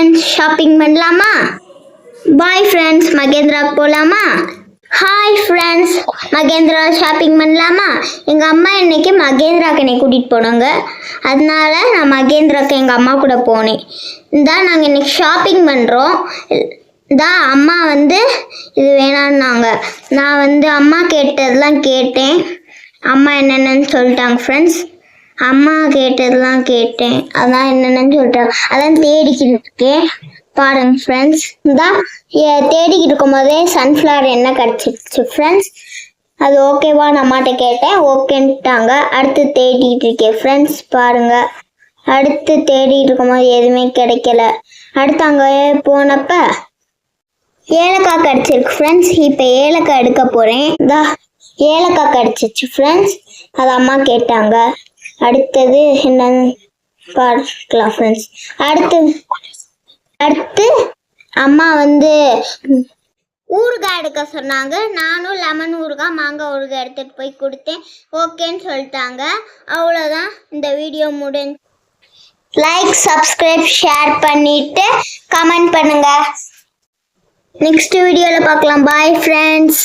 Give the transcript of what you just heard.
Friends shopping பண்ணலாமா? Bye friends Mahindra போகலாமா? Hi friends Mahindra shopping பண்ணலாமா? எங்கள் அம்மா இன்னைக்கு மகேந்திராக்கு என்னை கூட்டிகிட்டு போனாங்க. அதனால நான் மகேந்திராக்கு எங்கள் அம்மா கூட போனேன். இதான் நாங்கள் இன்னைக்கு ஷாப்பிங் பண்ணுறோம். தான் அம்மா இது வேணான்னாங்க. நான் அம்மா கேட்டதெல்லாம் கேட்டேன். அம்மா என்னென்னு சொல்லிட்டாங்க ஃப்ரெண்ட்ஸ். அம்மா கேட்டதெல்லாம் கேட்டேன். அதான் என்னென்னு சொல்லிட்டாங்க. அதான் தேடிக்கிட்டு இருக்கேன். பாருங்க ஃப்ரெண்ட்ஸ். இதான் தேடிக்கிட்டு இருக்கும் போதே சன்ஃப்ளவர் எண்ணெய் கிடச்சிருச்சு ஃப்ரெண்ட்ஸ். அது ஓகேவா அம்மாட்ட கேட்டேன். ஓகேன்ட்டாங்க. அடுத்து தேடிக்கிட்டு இருக்கேன் ஃப்ரெண்ட்ஸ். பாருங்க, அடுத்து தேடிட்டு இருக்கும்போது எதுவுமே கிடைக்கல. அடுத்து அங்கே போனப்ப ஏலக்காய் கிடச்சிருக்கு ஃப்ரெண்ட்ஸ். இப்போ ஏலக்காய் எடுக்க போகிறேன். ஏலக்காய் கிடச்சிச்சு ஃப்ரெண்ட்ஸ். அது அம்மா கேட்டாங்க. அடுத்தது என்னன்னு பார்க்கலாம் ஃப்ரெண்ட்ஸ். அடுத்து அம்மா ஊறுகாய் எடுக்க சொன்னாங்க. நானும் லெமன் ஊறுகாய் மாங்காய் ஊறுகாய் எடுத்துகிட்டு போய் கொடுத்தேன். ஓகேன்னு சொல்லிட்டாங்க. அவ்வளோதான், இந்த வீடியோ முடிஞ்சு. லைக், சப்ஸ்கிரைப், ஷேர் பண்ணிட்டு கமெண்ட் பண்ணுங்க. நெக்ஸ்ட் வீடியோவில் பார்க்கலாம். Bye friends.